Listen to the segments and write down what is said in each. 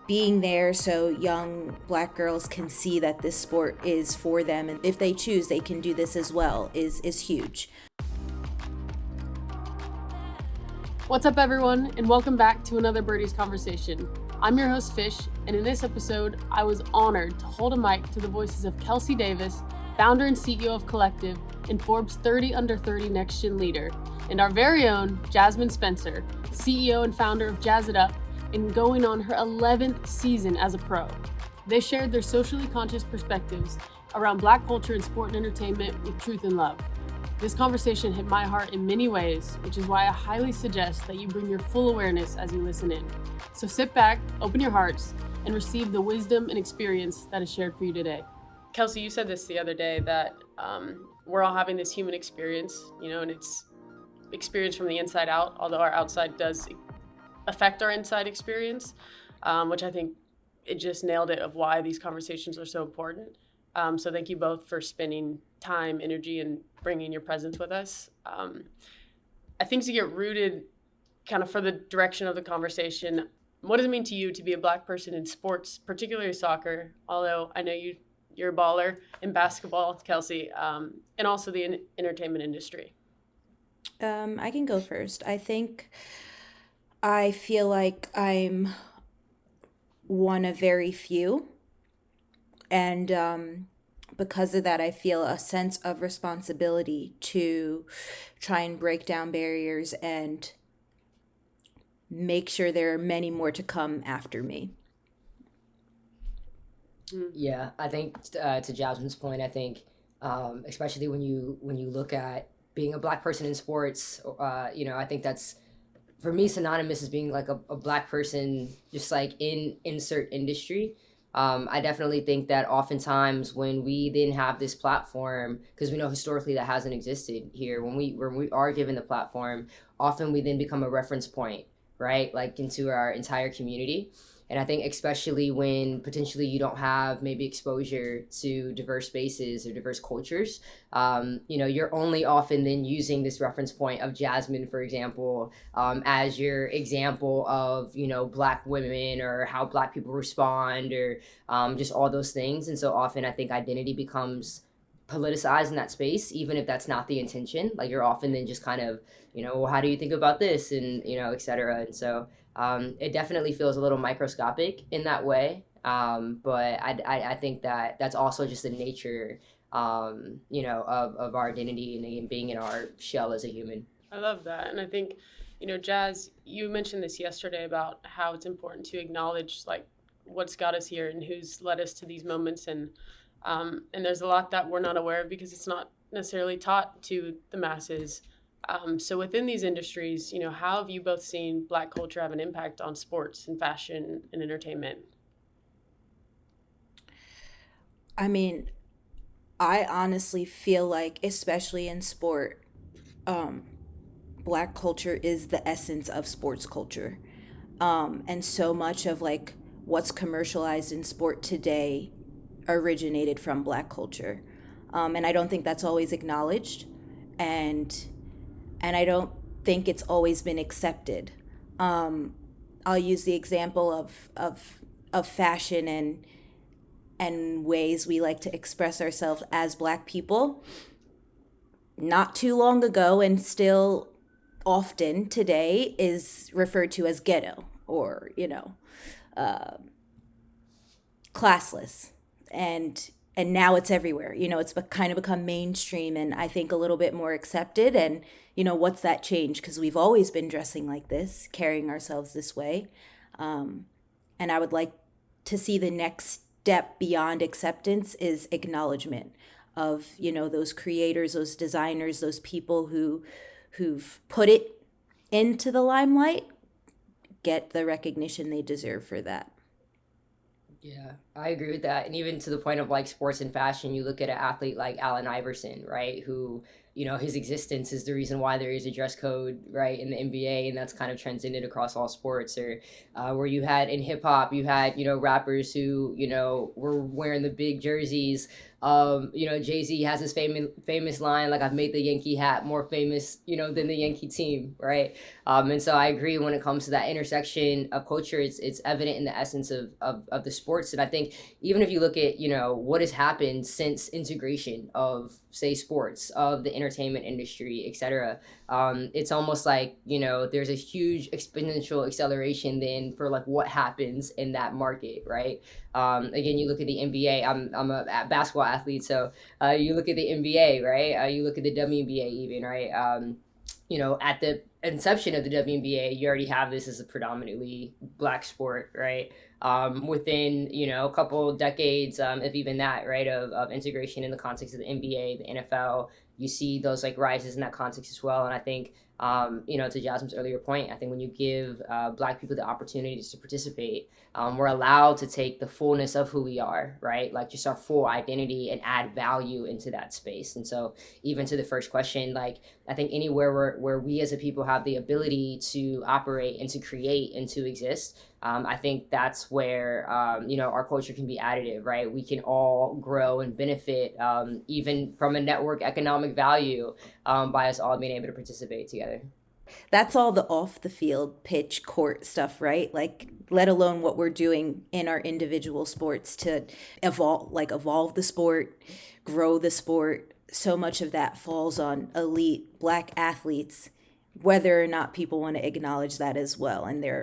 being there so young Black girls can see that this sport is for them, and if they choose, they can do this as well, is huge. What's up, everyone, and welcome back to another Birdies conversation. I'm your host, Fish, and in this episode, I was honored to hold a mic to the voices of Kelsey Davis, founder and CEO of CLLCTVE, and Forbes 30 Under 30 Next Gen Leader, and our very own Jasmyne Spencer, CEO and founder of Jazz It Up, and going on her 11th season as a pro. They shared their socially conscious perspectives around Black culture and sport and entertainment with truth and love. This conversation hit my heart in many ways, which is why I highly suggest that you bring your full awareness as you listen in. So sit back, open your hearts, and receive the wisdom and experience that is shared for you today. Kelsey, you said this the other day that we're all having this human experience, and it's experience from the inside out, although our outside does affect our inside experience, which I think it just nailed it of why these conversations are so important. So thank you both for spending time, energy, and bringing your presence with us. I think to get rooted kind of for the direction of the conversation, what does it mean to you to be a Black person in sports, particularly soccer, although I know you're a baller in basketball, Kelsey, and also the entertainment industry? I can go first. I feel like I'm one of very few, and because of that, I feel a sense of responsibility to try and break down barriers and make sure there are many more to come after me. Yeah, I think to Jasmine's point, I think especially when you look at being a Black person in sports, I think that's for me synonymous as being like a Black person just like in insert industry. I definitely think that oftentimes when we then have this platform, because we know historically that hasn't existed here, when we are given the platform, often we then become a reference point, right? Like into our entire community. And I think especially when potentially you don't have maybe exposure to diverse spaces or diverse cultures, you're only often then using this reference point of Jasmyne, for example, as your example of, Black women or how Black people respond or just all those things. And so often I think identity becomes politicized in that space, even if that's not the intention. Like you're often then just kind of, well, how do you think about this? And, et cetera. And so it definitely feels a little microscopic in that way. But I think that that's also just the nature, of our identity and again, being in our shell as a human. I love that. And I think, Jazz, you mentioned this yesterday about how it's important to acknowledge like what's got us here and who's led us to these moments. And there's a lot that we're not aware of because it's not necessarily taught to the masses. So within these industries, how have you both seen Black culture have an impact on sports and fashion and entertainment? I mean, I honestly feel like, especially in sport, Black culture is the essence of sports culture. And so much of like what's commercialized in sport today originated from Black culture. And I don't think that's always acknowledged. And I don't think it's always been accepted. I'll use the example of fashion and ways we like to express ourselves as Black people. Not too long ago, and still often today, is referred to as ghetto or classless, and now it's everywhere. It's kind of become mainstream and I think a little bit more accepted. And what's that change? Because we've always been dressing like this, carrying ourselves this way. And I would like to see the next step beyond acceptance is acknowledgement of, those creators, those designers, those people who've put it into the limelight, get the recognition they deserve for that. Yeah, I agree with that. And even to the point of like sports and fashion, you look at an athlete like Allen Iverson, right? Who, his existence is the reason why there is a dress code, right, in the NBA. And that's kind of transcended across all sports. Or where you had in hip hop, you had, rappers who, were wearing the big jerseys Jay-Z has his famous line, like, I've made the Yankee hat more famous, than the Yankee team, right? And so I agree when it comes to that intersection of culture, it's evident in the essence of the sports. And I think even if you look at, what has happened since integration of, say, sports, of the entertainment industry, etc., it's almost like, there's a huge exponential acceleration then for like what happens in that market, right? Again, you look at the NBA. I'm a basketball athlete, so you look at the NBA, right? You look at the WNBA, even, right? At the inception of the WNBA, you already have this as a predominantly black sport, right? Within a couple decades, if even that, right, of integration in the context of the NBA, the NFL, you see those like rises in that context as well. And I think to Jasmyne's earlier point, I think when you give Black people the opportunities to participate, we're allowed to take the fullness of who we are, right? Like just our full identity and add value into that space. And so even to the first question, like I think anywhere where we as a people have the ability to operate and to create and to exist, I think that's where, our culture can be additive, right? We can all grow and benefit even from a network economic value by us all being able to participate together. That's all the off the field pitch court stuff, right? Like, let alone what we're doing in our individual sports to evolve the sport, grow the sport. So much of that falls on elite Black athletes, whether or not people want to acknowledge that as well. And there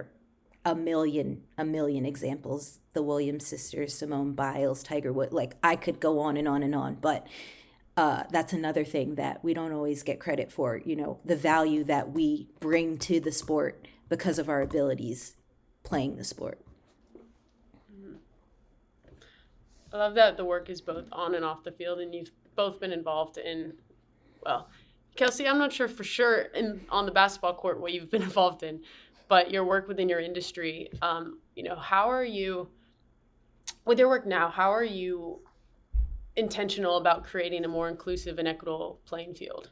are a million examples. The Williams sisters, Simone Biles, Tiger Woods. Like, I could go on and on and on, but that's another thing that we don't always get credit for, the value that we bring to the sport because of our abilities playing the sport. I love that the work is both on and off the field, and you've both been involved in, well, Kelsey, I'm not sure for sure on the basketball court what you've been involved in, but your work within your industry, how are you, with your work now, how are you intentional about creating a more inclusive and equitable playing field?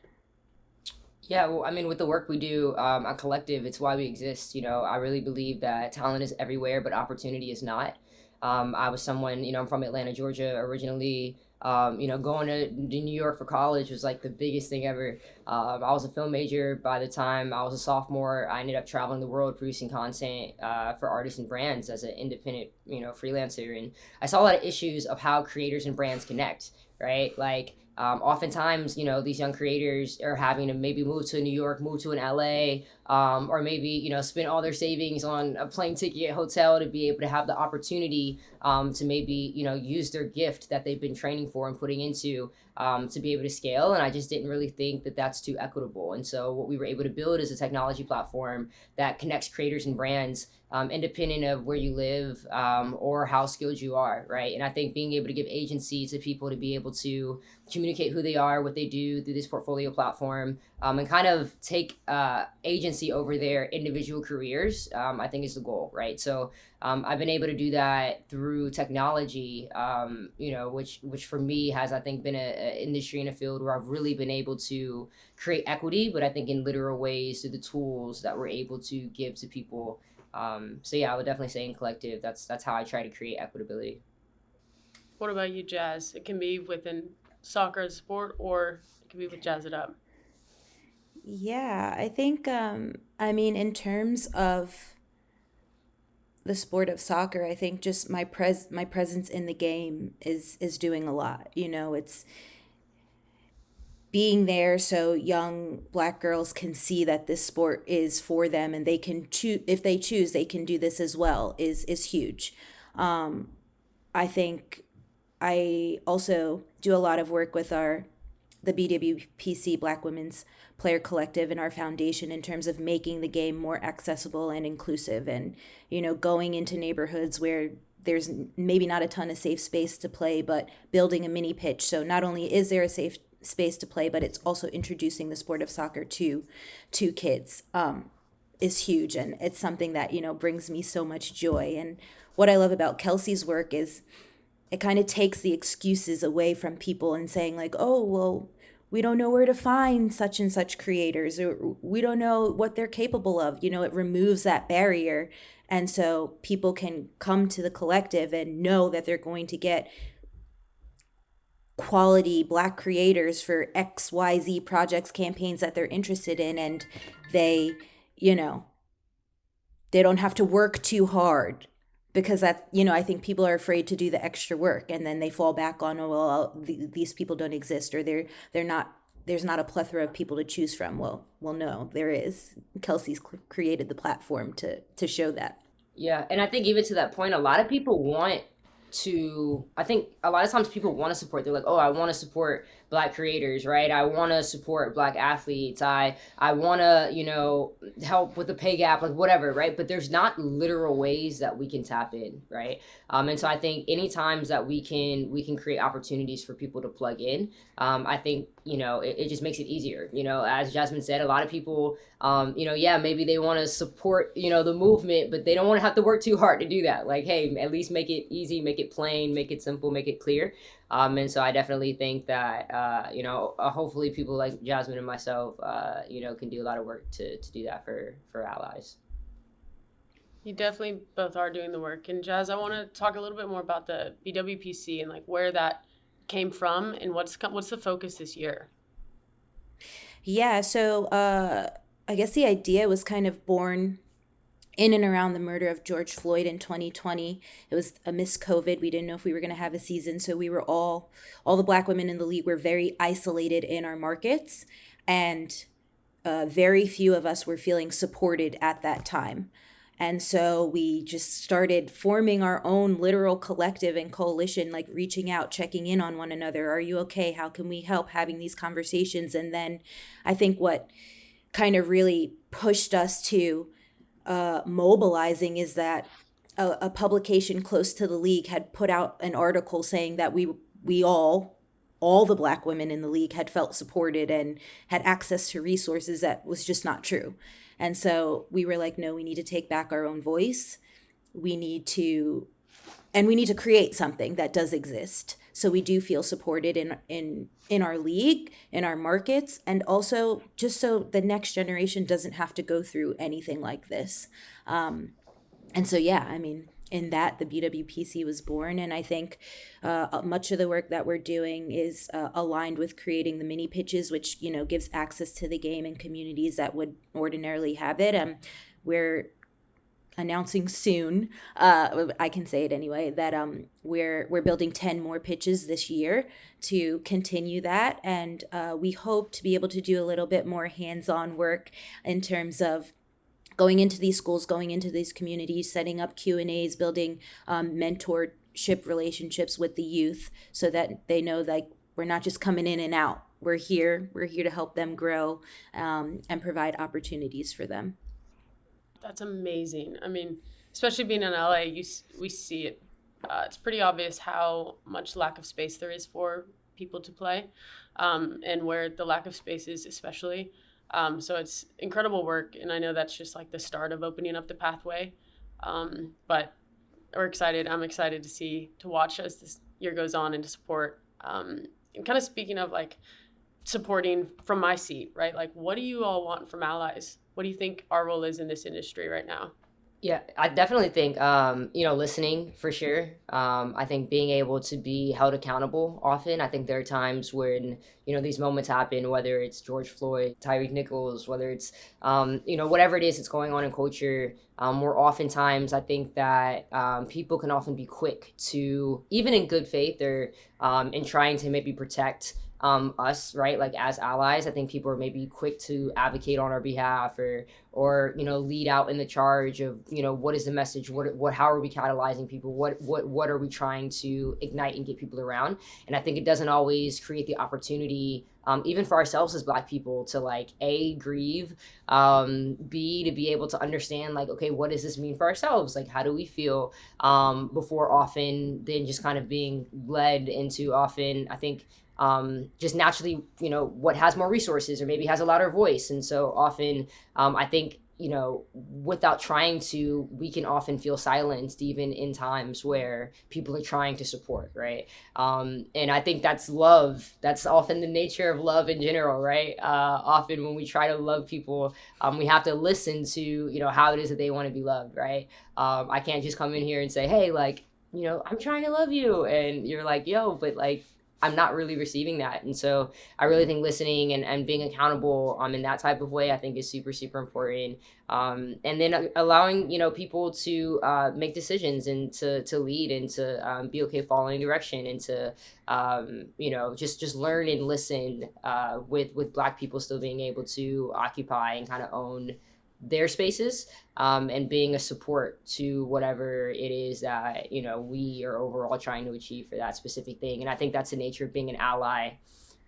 Yeah, well, I mean, with the work we do, at Collective, it's why we exist. I really believe that talent is everywhere, but opportunity is not. I was someone, I'm from Atlanta, Georgia originally. Going to New York for college was like the biggest thing ever. I was a film major by the time I was a sophomore. I ended up traveling the world producing content for artists and brands as an independent, freelancer. And I saw a lot of issues of how creators and brands connect, right? Like, oftentimes, these young creators are having to maybe move to New York, move to an LA, or maybe, spend all their savings on a plane ticket, hotel to be able to have the opportunity to maybe, use their gift that they've been training for and putting into to be able to scale. And I just didn't really think that that's too equitable. And so what we were able to build is a technology platform that connects creators and brands independent of where you live or how skilled you are, right? And I think being able to give agency to people to be able to communicate who they are, what they do through this portfolio platform, and kind of take agency over their individual careers, I think is the goal, right? So I've been able to do that through technology, which for me has, I think, been an industry and a field where I've really been able to create equity, but I think in literal ways through the tools that we're able to give to people. So yeah, I would definitely say in Collective, that's how I try to create equitability. What about you, Jazz? It can be within soccer as a sport, or it can be with Jazz It Up. Yeah, I think, in terms of the sport of soccer, I think just my presence in the game is doing a lot. It's being there so young Black girls can see that this sport is for them and they can choose. If they choose, they can do this as well, is huge. I think I also do a lot of work with the BWPC, Black Women's Player Collective, and our foundation in terms of making the game more accessible and inclusive, and going into neighborhoods where there's maybe not a ton of safe space to play, but building a mini pitch. So not only is there a safe space to play, but it's also introducing the sport of soccer to kids is huge, and it's something that brings me so much joy. And what I love about Kelsey's work is it kind of takes the excuses away from people and saying like, oh, well, we don't know where to find such and such creators, or we don't know what they're capable of. It removes that barrier. And so people can come to the collective and know that they're going to get quality Black creators for XYZ projects, campaigns that they're interested in, and they, you know, they don't have to work too hard because that, I think people are afraid to do the extra work, and then they fall back on, oh well, these people don't exist, or they're not, there's not a plethora of people to choose from. Well, no, there is. Kelsey's created the platform to show that. Yeah, and I think even to that point, a lot of people I think a lot of times people want to support. They're like, oh, I want to support Black creators, right? I want to support Black athletes. I want to, help with the pay gap, like whatever, right? But there's not literal ways that we can tap in, right? And so I think any times that we can create opportunities for people to plug in, I think, it just makes it easier. As Jasmyne said, a lot of people, maybe they want to support, the movement, but they don't want to have to work too hard to do that. Like, hey, at least make it easy, make it plain, make it simple, make it clear. And so I definitely think that, hopefully people like Jasmyne and myself, can do a lot of work to do that for allies. You definitely both are doing the work. And Jazz, I want to talk a little bit more about the BWPC and like where that came from and what's the focus this year. Yeah, so I guess the idea was kind of born in and around the murder of George Floyd in 2020. It was amidst COVID. We didn't know if we were going to have a season, so we were all the Black women in the league were very isolated in our markets, and very few of us were feeling supported at that time. And so we just started forming our own literal collective and coalition, like reaching out, checking in on one another. Are you okay? How can we help? Having these conversations. And then I think what kind of really pushed us to mobilizing is that a publication close to the league had put out an article saying that we all the Black women in the league had felt supported and had access to resources that was just not true. And so we were like, no, we need to take back our own voice. We need to create something that does exist. So we do feel supported in our league, in our markets, and also just so the next generation doesn't have to go through anything like this. And so, yeah, I mean, in that, the BWPC was born. And I think much of the work that we're doing is aligned with creating the mini pitches, which, gives access to the game in communities that would ordinarily have it. We're announcing soon, I can say it anyway, that we're building 10 more pitches this year to continue that. And we hope to be able to do a little bit more hands-on work in terms of going into these schools, going into these communities, setting up Q&As, building mentorship relationships with the youth so that they know, like, we're not just coming in and out. We're here to help them grow and provide opportunities for them. That's amazing. I mean, especially being in LA, we see it. It's pretty obvious how much lack of space there is for people to play, and where the lack of space is especially. So it's incredible work, and I know that's just like the start of opening up the pathway. But we're excited. I'm excited to watch as this year goes on and to support. And kind of speaking of like supporting from my seat, right? Like, what do you all want from allies? What do you think our role is in this industry right now? Yeah, I definitely think, listening for sure. I think being able to be held accountable often. I think there are times when, these moments happen, whether it's George Floyd, Tyreek Nichols, whether it's, whatever it is that's going on in culture, where oftentimes I think that people can often be quick to, even in good faith or in trying to maybe protect us, right? Like as allies, I think people are maybe quick to advocate on our behalf or lead out in the charge of, what is the message? How are we catalyzing people? What are we trying to ignite and get people around? And I think it doesn't always create the opportunity, even for ourselves as Black people, to like A, grieve, B, to be able to understand like, okay, what does this mean for ourselves? Like, how do we feel, before often then just kind of being led into often, I think, just naturally, what has more resources or maybe has a louder voice. And so often, I think, without trying to, we can often feel silenced even in times where people are trying to support, right? And I think that's love. That's often the nature of love in general, right? Often when we try to love people, we have to listen to, how it is that they want to be loved, right? I can't just come in here and say, hey, like, I'm trying to love you. And you're like, yo, but like, I'm not really receiving that. And so I really think listening and being accountable in that type of way, I think is super, super important. And then allowing, people to make decisions and to lead and to be okay following direction and to, just learn and listen with Black people still being able to occupy and kind of own their spaces, and being a support to whatever it is that we are overall trying to achieve for that specific thing. And I think that's the nature of being an ally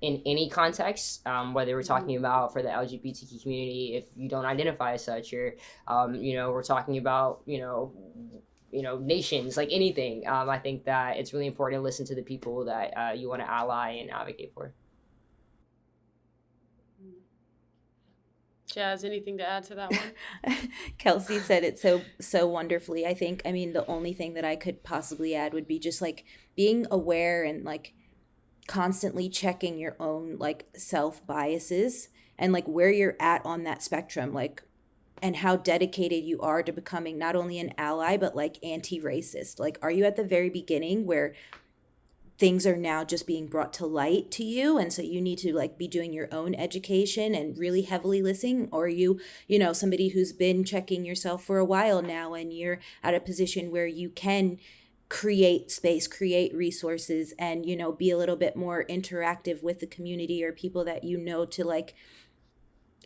in any context, whether we're talking about for the LGBTQ community, if you don't identify as such, or we're talking about nations, like anything. I think that it's really important to listen to the people that you want to ally and advocate for. Jazz, anything to add to that one? Kelsey said it so wonderfully. I mean, the only thing that I could possibly add would be just like being aware and like constantly checking your own like self biases and like where you're at on that spectrum, like, and how dedicated you are to becoming not only an ally but like anti-racist. Like, are you at the very beginning where things are now just being brought to light to you, and so you need to like be doing your own education and really heavily listening? Or are you somebody who's been checking yourself for a while now and you're at a position where you can create space, create resources, and be a little bit more interactive with the community or people that to like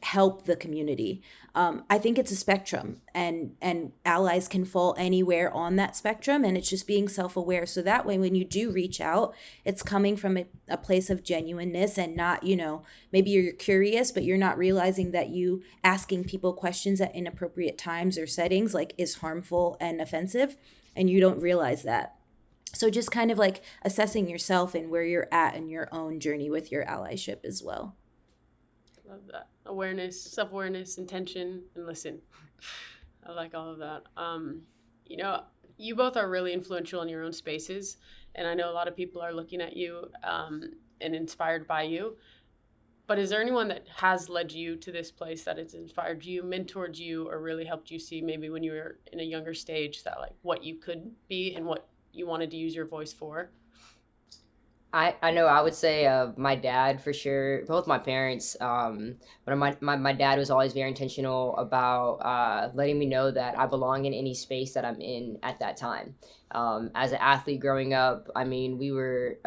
help the community? I think it's a spectrum, and allies can fall anywhere on that spectrum, and it's just being self-aware, so that way when you do reach out, it's coming from a place of genuineness and not maybe you're curious but you're not realizing that you asking people questions at inappropriate times or settings like is harmful and offensive, and you don't realize that. So just kind of like assessing yourself and where you're at in your own journey with your allyship as well. Love that. Awareness, self-awareness, intention, and listen. I like all of that. You both are really influential in your own spaces, and I know a lot of people are looking at you and inspired by you. But is there anyone that has led you to this place, that has inspired you, mentored you, or really helped you see maybe when you were in a younger stage that like what you could be and what you wanted to use your voice for? I know I would say my dad for sure, both my parents, but my dad was always very intentional about letting me know that I belong in any space that I'm in at that time. As an athlete growing up, I mean, we were,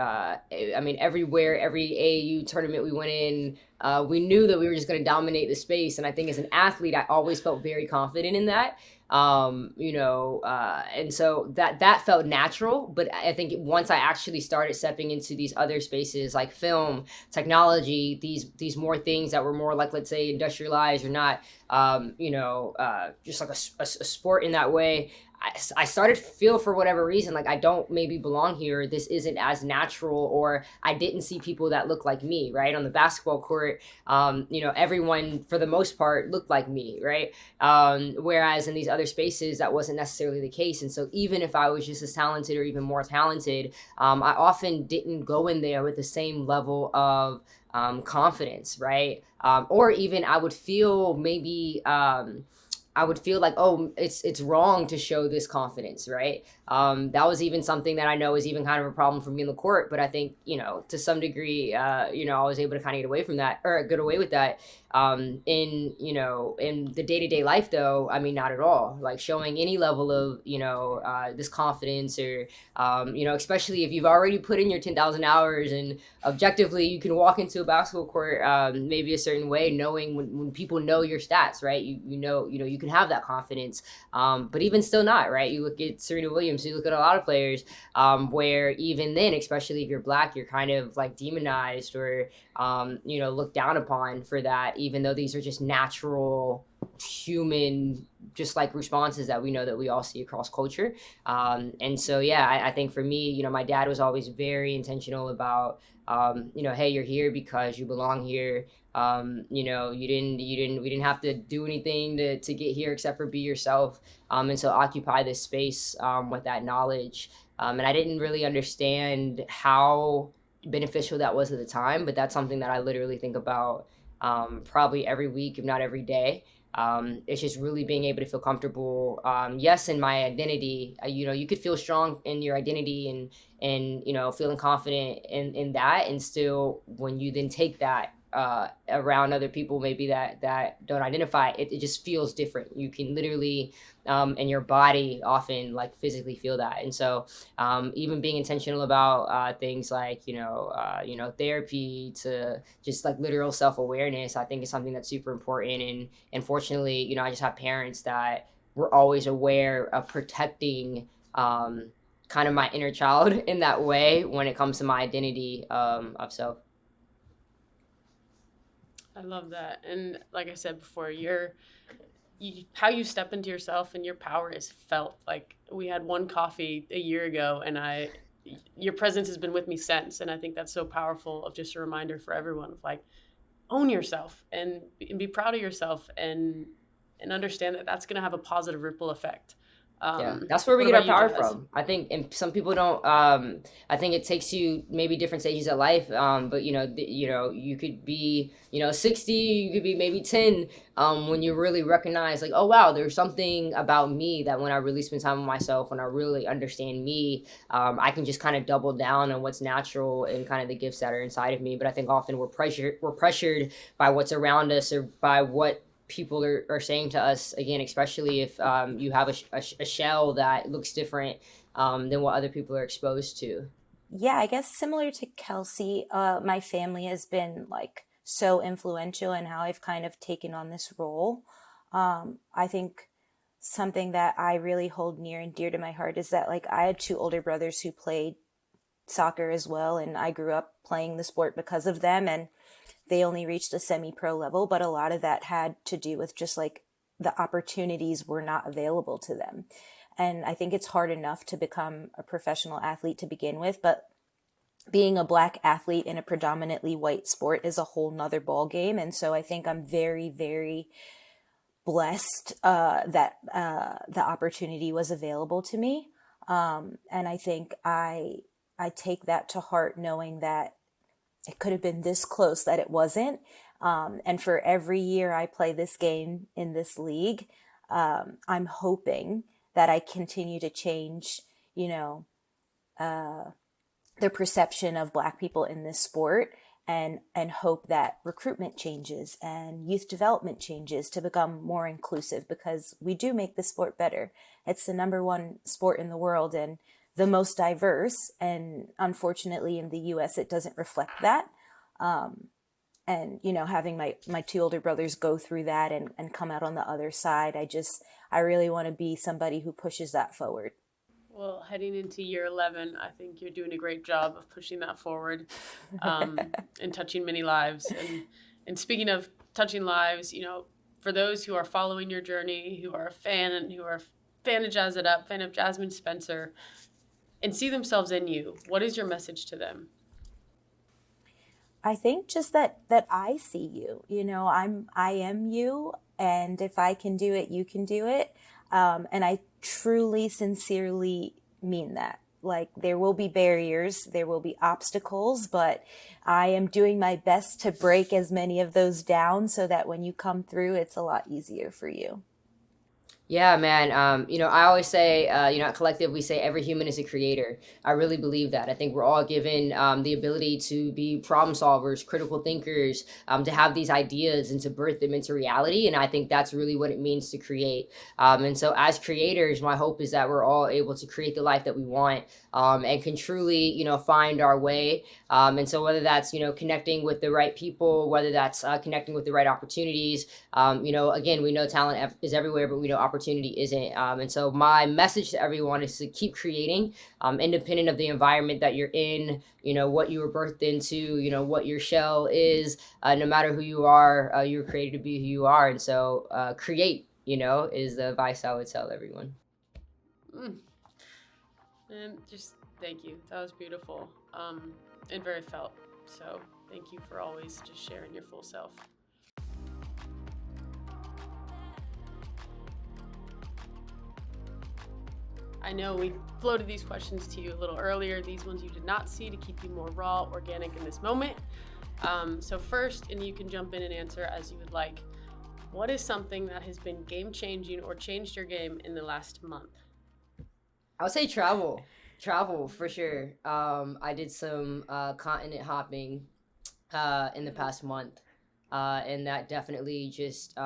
everywhere, every AAU tournament we went in, we knew that we were just going to dominate the space. And I think as an athlete, I always felt very confident in that. And so that felt natural. But I think once I actually started stepping into these other spaces like film, technology, these more things that were more like, let's say, industrialized or not, just like a sport in that way, I started to feel, for whatever reason, like I don't maybe belong here. This isn't as natural, or I didn't see people that look like me, right? On the basketball court, everyone for the most part looked like me, right? Whereas in these other spaces, that wasn't necessarily the case. And so even if I was just as talented or even more talented, I often didn't go in there with the same level of confidence, right? Or even I would feel maybe... I would feel like, oh, it's wrong to show this confidence, right? That was even something that I know is even kind of a problem for me in the court. But I think, to some degree, I was able to kind of get away from that, or get away with that. In the day-to-day life, though, I mean, not at all. Like showing any level of, this confidence, or, especially if you've already put in your 10,000 hours and objectively you can walk into a basketball court maybe a certain way, knowing when people know your stats, right? You can have that confidence, but even still not, right? You look at Serena Williams, you look at a lot of players where even then, especially if you're Black, you're kind of like demonized or, looked down upon for that, even though these are just natural human, just like responses that we know that we all see across culture. And so, yeah, I think for me, my dad was always very intentional about, hey, you're here because you belong here. We didn't have to do anything to get here except for be yourself. And so occupy this space with that knowledge. And I didn't really understand how beneficial that was at the time, but that's something that I literally think about probably every week, if not every day. It's just really being able to feel comfortable. Yes, in my identity, you could feel strong in your identity and feeling confident in that, and still when you then take that around other people maybe that don't identify it, it just feels different. You can literally in your body often like physically feel that. And so even being intentional about things like therapy to just like literal self-awareness, I think is something that's super important. And fortunately, I just have parents that were always aware of protecting kind of my inner child in that way when it comes to my identity of self. I love that. And like I said before, how you step into yourself and your power is felt. Like we had one coffee a year ago, and your presence has been with me since. And I think that's so powerful, of just a reminder for everyone of like, own yourself and be proud of yourself, and understand that that's going to have a positive ripple effect. Yeah, that's where we What get our about you, power Jazz? from. I think, and some people don't. I think it takes you maybe different stages of life. But you could be 60, you could be maybe 10. When you really recognize, like, oh wow, there's something about me that when I really spend time with myself, when I really understand me, I can just kind of double down on what's natural and kind of the gifts that are inside of me. But I think often we're pressured by what's around us or by what people are saying to us, again, especially if you have a shell that looks different than what other people are exposed to. Yeah, I guess similar to Kelsey, my family has been like so influential in how I've kind of taken on this role. I think something that I really hold near and dear to my heart is that like I had two older brothers who played soccer as well, and I grew up playing the sport because of them, and they only reached a semi-pro level, but a lot of that had to do with just like the opportunities were not available to them. And I think it's hard enough to become a professional athlete to begin with, but being a Black athlete in a predominantly white sport is a whole nother ball game. And so I think I'm very, very blessed that the opportunity was available to me. And I think I take that to heart, knowing that it could have been this close that it wasn't. And for every year I play this game in this league, I'm hoping that I continue to change, uh, the perception of Black people in this sport, and hope that recruitment changes and youth development changes to become more inclusive, because we do make the sport better. It's the number one sport in the world and the most diverse, and unfortunately in the US it doesn't reflect that. And having my two older brothers go through that and come out on the other side, I really want to be somebody who pushes that forward. Well, heading into year 11, I think you're doing a great job of pushing that forward, and touching many lives. And speaking of touching lives, for those who are following your journey, who are a fan and who are a fan of Jazz It Up, fan of Jasmyne Spencer, and see themselves in you, what is your message to them? I think just that I see you. I am you, and if I can do it, you can do it. And I truly, sincerely mean that. Like, there will be barriers, there will be obstacles, but I am doing my best to break as many of those down so that when you come through, it's a lot easier for you. Yeah, man. I always say, at Collective, we say every human is a creator. I really believe that. I think we're all given the ability to be problem solvers, critical thinkers, to have these ideas and to birth them into reality. And I think that's really what it means to create. And so as creators, my hope is that we're all able to create the life that we want, and can truly, find our way. And so whether that's, connecting with the right people, whether that's connecting with the right opportunities, again, we know talent is everywhere, but we know opportunity isn't. And so my message to everyone is to keep creating, independent of the environment that you're in, what you were birthed into, what your shell is, no matter who you are, you were created to be who you are. And so create, is the advice I would tell everyone. And just thank you. That was beautiful, and very felt. So thank you for always just sharing your full self. I know we floated these questions to you a little earlier. These ones you did not see, to keep you more raw, organic in this moment. So first, and you can jump in and answer as you would like, What is something that has been game changing or changed your game in the last month? I would say travel for sure. I did some continent hopping in the past month. And that definitely just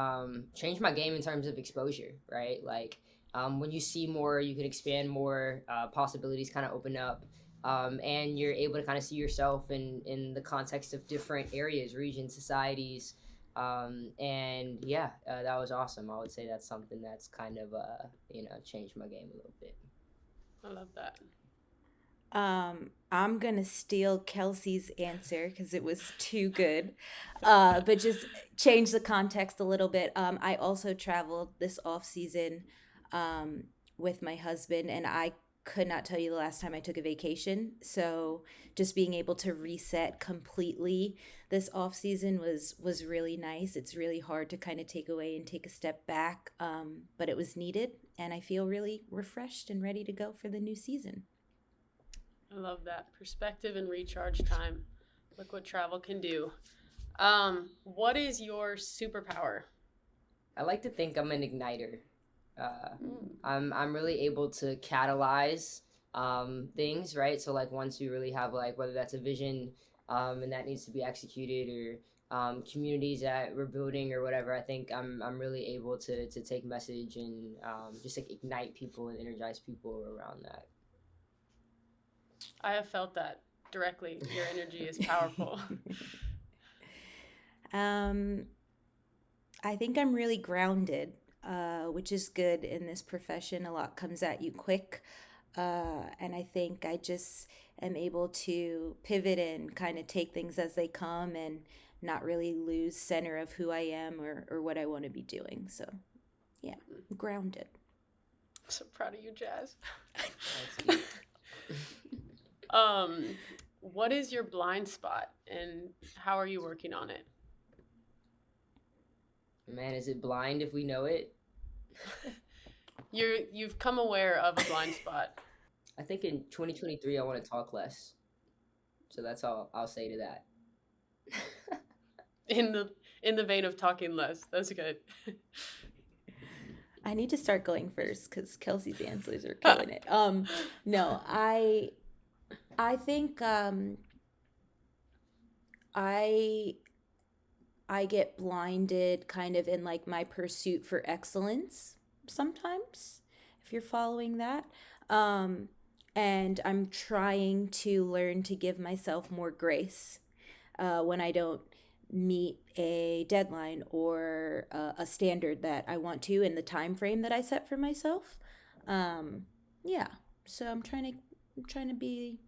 changed my game in terms of exposure, right? Like when you see more, you can expand more, possibilities kind of open up, and you're able to kind of see yourself in the context of different areas, regions, societies. And yeah, that was awesome. I would say that's something that's kind of, changed my game a little bit. I love that. I'm gonna steal Kelsey's answer because it was too good, but just change the context a little bit. I also traveled this off season with my husband, and I could not tell you the last time I took a vacation. So just being able to reset completely this off season was really nice. It's really hard to kind of take away and take a step back, but it was needed, and I feel really refreshed and ready to go for the new season. I love that perspective and recharge time. Look what travel can do. What is your superpower? I like to think I'm an igniter. I'm really able to catalyze things, right? So like once you really have like whether that's a vision and that needs to be executed or communities that we're building or whatever, I think I'm really able to take message and just like ignite people and energize people around that. I have felt that directly. Your energy is powerful. I think I'm really grounded, which is good in this profession. A lot comes at you quick. And I think I just am able to pivot and kind of take things as they come and not really lose center of who I am or what I want to be doing. So, yeah, I'm grounded. I'm so proud of you, Jazz. What is your blind spot and how are you working on it? Man, is it blind if we know it? You've come aware of a blind spot. I think in 2023 I want to talk less. So that's all I'll say to that. In the vein of talking less. That's good. I need to start going first because Kelsey's answers are killing it. No, I think I get blinded kind of in like my pursuit for excellence sometimes, if you're following that. And I'm trying to learn to give myself more grace when I don't meet a deadline or a standard that I want to in the time frame that I set for myself. Yeah, so I'm trying to be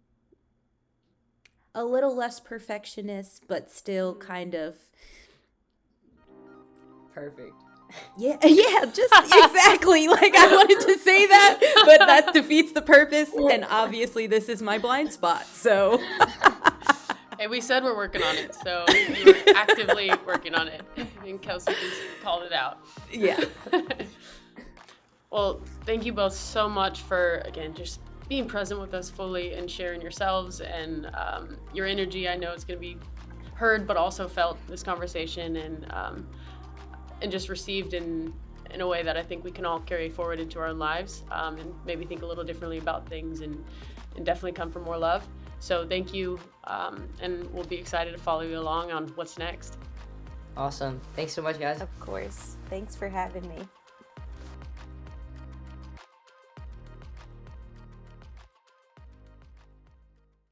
a little less perfectionist, but still kind of perfect. Yeah, just exactly. Like I wanted to say that, but that defeats the purpose. And obviously, this is my blind spot. So, hey, we said we're working on it, so you're actively working on it, and Kelsey just called it out. Yeah. Well, thank you both so much for again just being present with us fully and sharing yourselves and your energy. I know it's going to be heard, but also felt this conversation and just received in a way that I think we can all carry forward into our lives and maybe think a little differently about things and definitely come for more love. So thank you, and we'll be excited to follow you along on what's next. Awesome. Thanks so much, guys. Of course. Thanks for having me.